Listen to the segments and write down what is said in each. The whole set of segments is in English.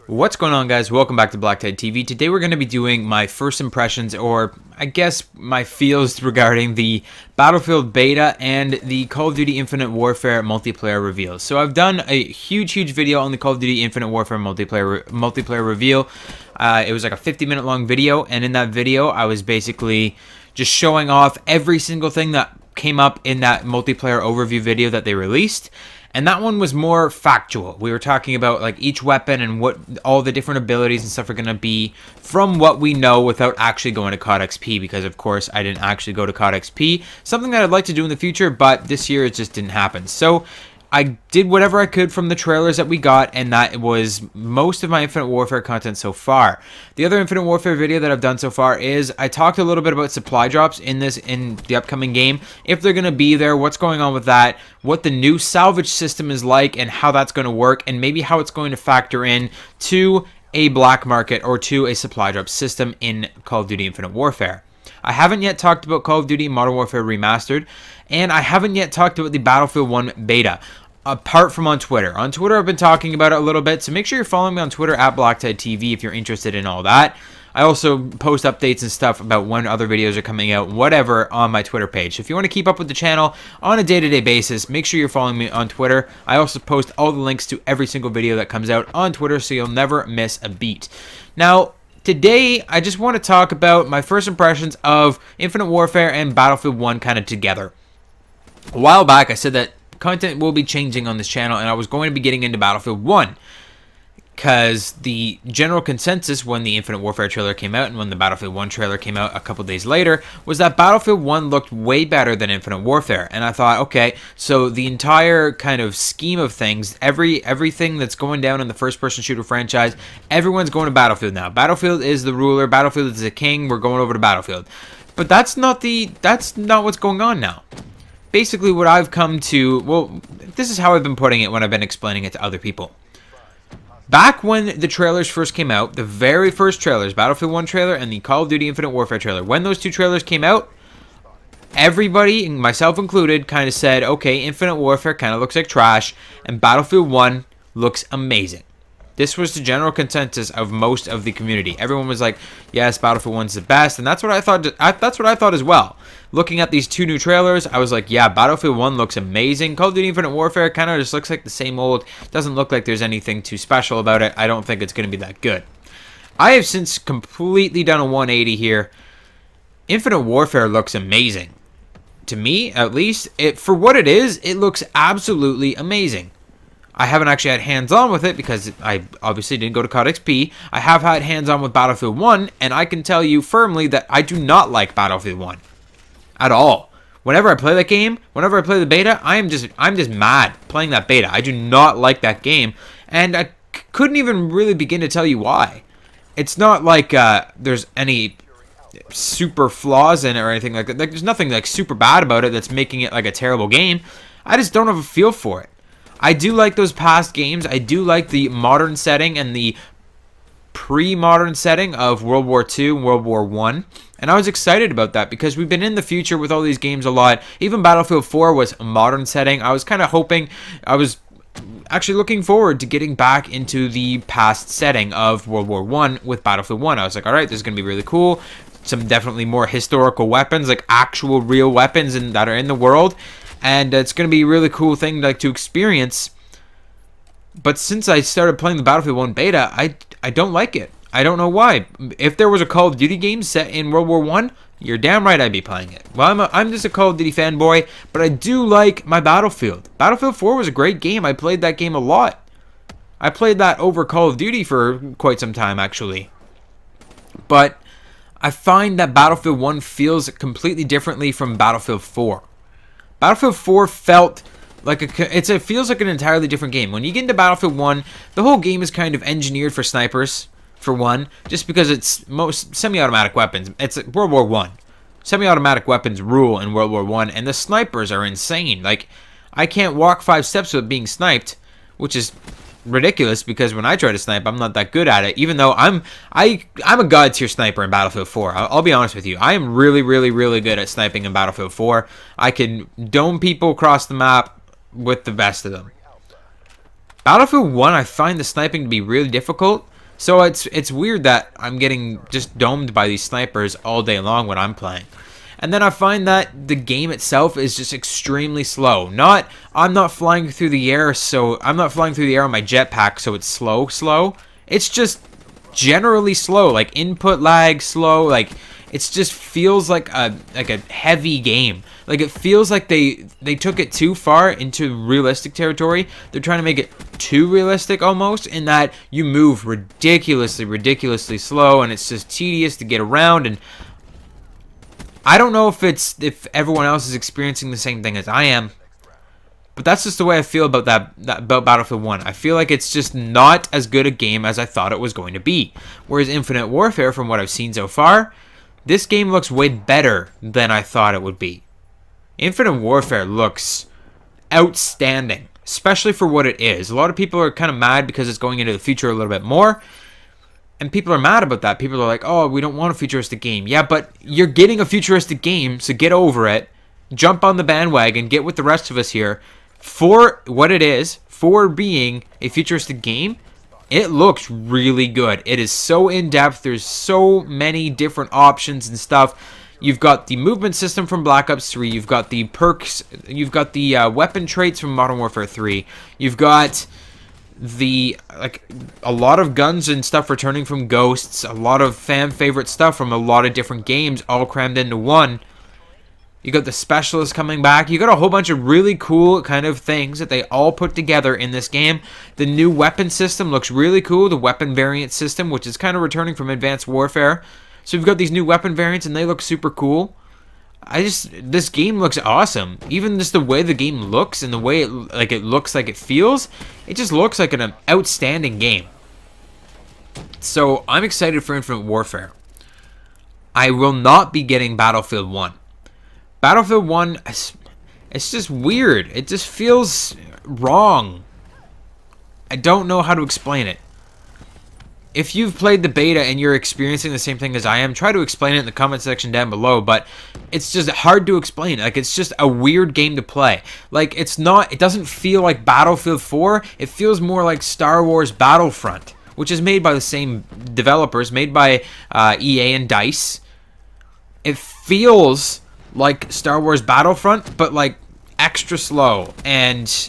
What's going on, guys? Welcome back to BlackTideTV. Today we're going to be doing my first impressions, or I guess my feels regarding the Battlefield beta and the Call of Duty Infinite Warfare multiplayer reveal. So I've done a huge video on the Call of Duty Infinite Warfare multiplayer reveal. It was like a 50-minute long video, and in that video I was basically just showing off every single thing that came up in that multiplayer overview video that they released. And that one was more factual. We were talking about like each weapon and what all the different abilities and stuff are going to be from what we know without actually going to CoD XP, because of course I didn't actually go to CoD XP. Something that I'd like to do in the future, but this year it just didn't happen. So I did whatever I could from the trailers that we got, and that was most of my Infinite Warfare content so far. The other Infinite Warfare video that I've done so far is I talked a little bit about supply drops in the upcoming game, if they're going to be there, what's going on with that, what the new salvage system is like and how that's going to work, and maybe how it's going to factor in to a black market or to a supply drop system in Call of Duty Infinite Warfare. I haven't yet talked about Call of Duty Modern Warfare Remastered, and I haven't yet talked about the Battlefield 1 beta, apart from on Twitter. On Twitter, I've been talking about it a little bit, so make sure you're following me on Twitter at BlackTideTV if you're interested in all that. I also post updates and stuff about when other videos are coming out, whatever, on my Twitter page. So if you want to keep up with the channel on a day-to-day basis, make sure you're following me on Twitter. I also post all the links to every single video that comes out on Twitter, so you'll never miss a beat. Now, today, I just want to talk about my first impressions of Infinite Warfare and Battlefield 1 kind of together. A while back, I said that content will be changing on this channel, and I was going to be getting into Battlefield 1, because the general consensus when the Infinite Warfare trailer came out and when the Battlefield 1 trailer came out a couple days later was that Battlefield 1 looked way better than Infinite Warfare. And I thought, okay, so the entire kind of scheme of things, everything that's going down in the first-person shooter franchise, everyone's going to Battlefield now. Battlefield is the ruler, Battlefield is the king, we're going over to Battlefield. But that's not what's going on now. Basically what I've come to, well, this is how I've been putting it when I've been explaining it to other people. Back when the trailers first came out, the very first trailers, Battlefield 1 trailer and the Call of Duty Infinite Warfare trailer, when those two trailers came out, everybody, myself included, kind of said, okay, Infinite Warfare kind of looks like trash, and Battlefield 1 looks amazing. This was the general consensus of most of the community. Everyone was like, yes, Battlefield 1's the best, and that's what I thought. That's what I thought as well. Looking at these two new trailers, I was like, yeah, Battlefield 1 looks amazing. Call of Duty Infinite Warfare kind of just looks like the same old. Doesn't look like there's anything too special about it. I don't think it's going to be that good. I have since completely done a 180 here. Infinite Warfare looks amazing. To me, at least, for what it is, it looks absolutely amazing. I haven't actually had hands-on with it because I obviously didn't go to CoD XP. I have had hands-on with Battlefield 1, and I can tell you firmly that I do not like Battlefield 1 at all. Whenever I play that game, whenever I play the beta, I'm just mad playing that beta. I do not like that game, and I couldn't even really begin to tell you why. It's not like there's any super flaws in it or anything like that. Like, there's nothing like super bad about it that's making it like a terrible game. I just don't have a feel for it. I do like those past games. I do like the modern setting and the pre-modern setting of World War II and World War I. And I was excited about that because we've been in the future with all these games a lot. Even Battlefield 4 was a modern setting. I was kind of hoping, I was actually looking forward to getting back into the past setting of World War I with Battlefield 1. I was like, all right, this is going to be really cool. Some definitely more historical weapons, like actual real weapons that are in the world. And it's going to be a really cool thing to experience. But since I started playing the Battlefield 1 beta, I don't like it. I don't know why. If there was a Call of Duty game set in World War I, you're damn right I'd be playing it. Well, I'm just a Call of Duty fanboy, but I do like my Battlefield. Battlefield 4 was a great game. I played that game a lot. I played that over Call of Duty for quite some time, actually. But I find that Battlefield 1 feels completely differently from Battlefield 4. Battlefield 4 felt like it feels like an entirely different game. When you get into Battlefield 1, the whole game is kind of engineered for snipers, for one, just because it's most semi-automatic weapons. It's World War I. Semi-automatic weapons rule in World War I, and the snipers are insane. Like, I can't walk 5 steps without being sniped, which is ridiculous because when I try to snipe, I'm not that good at it. Even though I'm a god tier sniper in Battlefield 4. I'll be honest with you. I am really good at sniping in Battlefield 4. I can dome people across the map with the best of them. Battlefield 1, I find the sniping to be really difficult. So it's weird that I'm getting just domed by these snipers all day long when I'm playing. And then I find that the game itself is just extremely slow. I'm not flying through the air, so I'm not flying through the air on my jetpack, so it's slow. It's just generally slow, like input lag slow, like it just feels like a heavy game. Like it feels like they took it too far into realistic territory. They're trying to make it too realistic almost, in that you move ridiculously slow, and it's just tedious to get around. And I don't know if everyone else is experiencing the same thing as I am, but that's just the way I feel about about Battlefield 1. I feel like it's just not as good a game as I thought it was going to be. Whereas Infinite Warfare, from what I've seen so far, this game looks way better than I thought it would be. Infinite Warfare looks outstanding, especially for what it is. A lot of people are kind of mad because it's going into the future a little bit more. And people are mad about that. People are like, oh, we don't want a futuristic game. Yeah, but you're getting a futuristic game, so get over it. Jump on the bandwagon, get with the rest of us here. For what it is, for being a futuristic game, it looks really good. It is so in-depth. There's so many different options and stuff. You've got the movement system from Black Ops 3. You've got the perks. You've got the weapon traits from Modern Warfare 3. You've got a lot of guns and stuff returning from Ghosts. A lot of fan favorite stuff from a lot of different games all crammed into one. You got the specialists coming back. You got a whole bunch of really cool kind of things that they all put together in this game. The new weapon system looks really cool. The weapon variant system, which is kind of returning from Advanced Warfare. So we've got these new weapon variants, and they look super cool. This game looks awesome. Even just the way the game looks and the way it looks like it feels, it just looks like an outstanding game. So I'm excited for Infinite Warfare. I will not be getting Battlefield 1. Battlefield 1, it's just weird. It just feels wrong. I don't know how to explain it. If you've played the beta and you're experiencing the same thing as I am, try to explain it in the comment section down below, but it's just hard to explain. Like, it's just a weird game to play. Like, it doesn't feel like Battlefield 4. It feels more like Star Wars Battlefront, which is made by the same developers, made by EA and DICE. It feels like Star Wars Battlefront, but like extra slow, and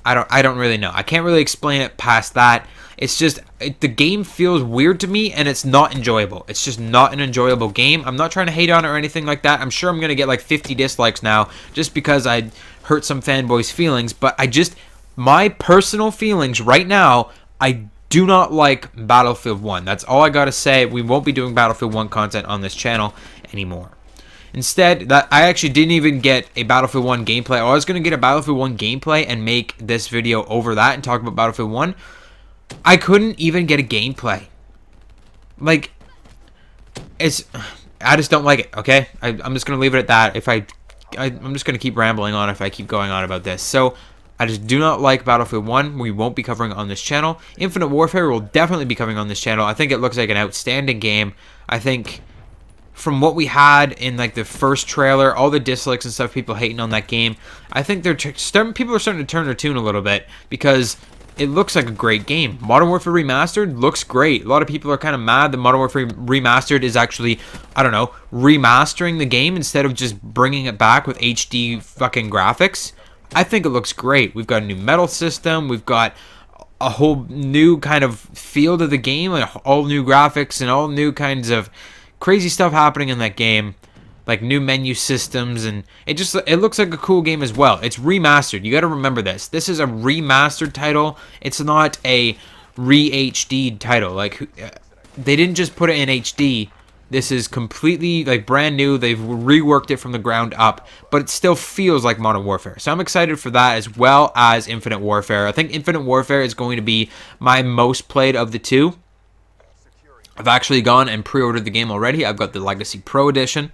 I don't really know. I can't really explain it past that. It's just the game feels weird to me, and it's not enjoyable. It's just not an enjoyable game. I'm not trying to hate on it or anything like that. I'm sure I'm gonna get like 50 dislikes now just because I hurt some fanboys' feelings, but my personal feelings right now, I do not like Battlefield 1. That's all I gotta say. We won't be doing Battlefield 1 content on this channel anymore. Instead, I actually didn't even get a Battlefield 1 gameplay. I was going to get a Battlefield 1 gameplay and make this video over that and talk about Battlefield 1. I couldn't even get a gameplay. Like, I just don't like it, okay? I'm just going to leave it at that. I'm just going to keep rambling on if I keep going on about this. So, I just do not like Battlefield 1. We won't be covering it on this channel. Infinite Warfare will definitely be covering on this channel. I think it looks like an outstanding game. I think from what we had in like the first trailer, all the dislikes and stuff, people hating on that game, I think people are starting to turn their tune a little bit because it looks like a great game. Modern Warfare Remastered looks great. A lot of people are kind of mad that Modern Warfare Remastered is actually, I don't know, remastering the game instead of just bringing it back with HD fucking graphics. I think it looks great. We've got a new medal system. We've got a whole new kind of feel to the game, like all new graphics and all new kinds of crazy stuff happening in that game, like new menu systems, and it looks like a cool game as well. It's remastered. You got to remember this. This is a remastered title. It's not a re-HD'd title. Like, they didn't just put it in HD. This is completely like brand new. They've reworked it from the ground up, but it still feels like Modern Warfare. So I'm excited for that, as well as Infinite Warfare. I think Infinite Warfare is going to be my most played of the two. I've actually gone and pre-ordered the game already. I've got the Legacy Pro Edition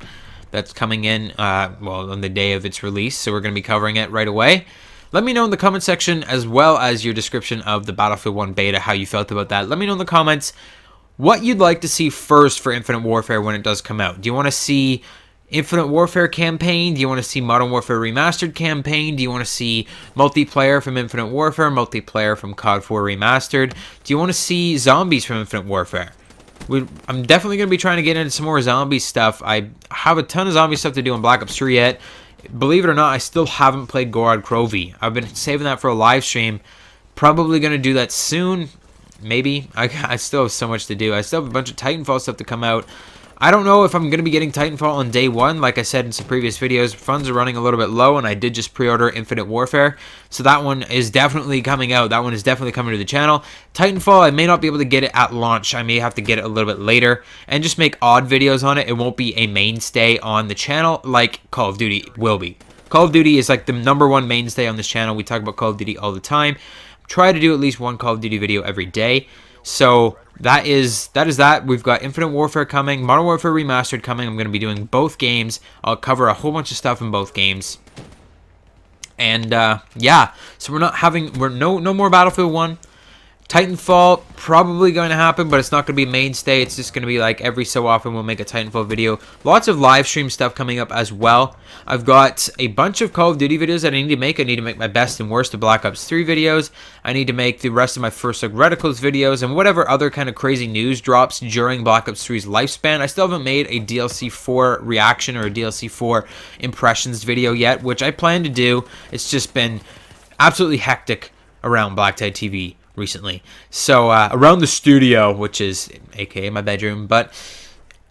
that's coming in, on the day of its release, so we're going to be covering it right away. Let me know in the comment section, as well as your description of the Battlefield 1 beta, how you felt about that. Let me know in the comments what you'd like to see first for Infinite Warfare when it does come out. Do you want to see Infinite Warfare campaign? Do you want to see Modern Warfare Remastered campaign? Do you want to see multiplayer from Infinite Warfare, multiplayer from COD 4 Remastered? Do you want to see zombies from Infinite Warfare? I'm definitely going to be trying to get into some more zombie stuff. I have a ton of zombie stuff to do in Black Ops 3 yet. Believe it or not, I still haven't played Gorod Krovi. I've been saving that for a live stream. Probably going to do that soon. Maybe. I still have so much to do. I still have a bunch of Titanfall stuff to come out. I don't know if I'm going to be getting Titanfall on day one. Like I said in some previous videos, funds are running a little bit low, and I did just pre-order Infinite Warfare. So that one is definitely coming out. That one is definitely coming to the channel. Titanfall, I may not be able to get it at launch. I may have to get it a little bit later and just make odd videos on it. It won't be a mainstay on the channel like Call of Duty will be. Call of Duty is like the #1 mainstay on this channel. We talk about Call of Duty all the time. Try to do at least one Call of Duty video every day. So that is that. We've got Infinite Warfare coming, Modern Warfare Remastered coming. I'm going to be doing both games. I'll cover a whole bunch of stuff in both games. And yeah, so no more Battlefield 1. Titanfall probably going to happen, but it's not going to be mainstay. It's just going to be like every so often we'll make a Titanfall video. Lots of live stream stuff coming up as well. I've got a bunch of Call of Duty videos that I need to make. I need to make my best and worst of Black Ops 3 videos. I need to make the rest of my First Look Reticles videos and whatever other kind of crazy news drops during Black Ops 3's lifespan. I still haven't made a DLC 4 reaction or a DLC 4 impressions video yet, which I plan to do. It's just been absolutely hectic around BlackTideTV recently. So around the studio, which is aka my bedroom, but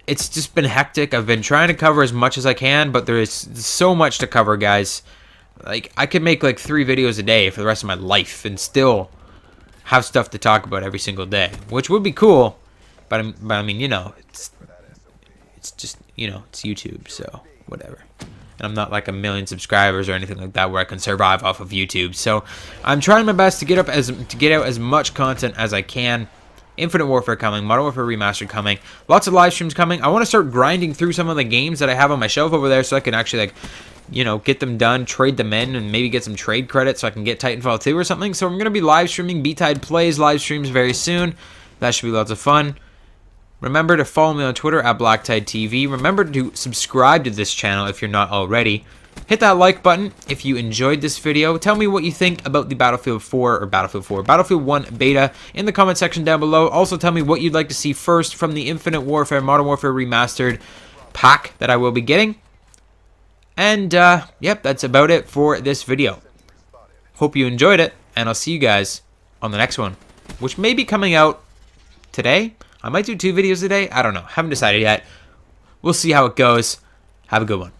it's just been hectic. I've been trying to cover as much as I can, but there is so much to cover, guys. Like, I could make like 3 videos a day for the rest of my life and still have stuff to talk about every single day, which would be cool. But I mean, you know, it's just, you know, it's YouTube, so whatever. And I'm not like 1 million subscribers or anything like that where I can survive off of YouTube. So I'm trying my best to get out as much content as I can. Infinite Warfare coming, Modern Warfare Remastered coming, lots of live streams coming. I want to start grinding through some of the games that I have on my shelf over there so I can actually, like, you know, get them done, trade them in, and maybe get some trade credits so I can get Titanfall 2 or something. So I'm going to be live streaming BTide Plays live streams very soon. That should be lots of fun. Remember to follow me on Twitter at BlackTideTV. Remember to subscribe to this channel if you're not already. Hit that like button if you enjoyed this video. Tell me what you think about the Battlefield 1 beta in the comment section down below. Also tell me what you'd like to see first from the Infinite Warfare Modern Warfare Remastered pack that I will be getting. And yep, that's about it for this video. Hope you enjoyed it, and I'll see you guys on the next one, which may be coming out today. I might do 2 videos a day. I don't know. Haven't decided yet. We'll see how it goes. Have a good one.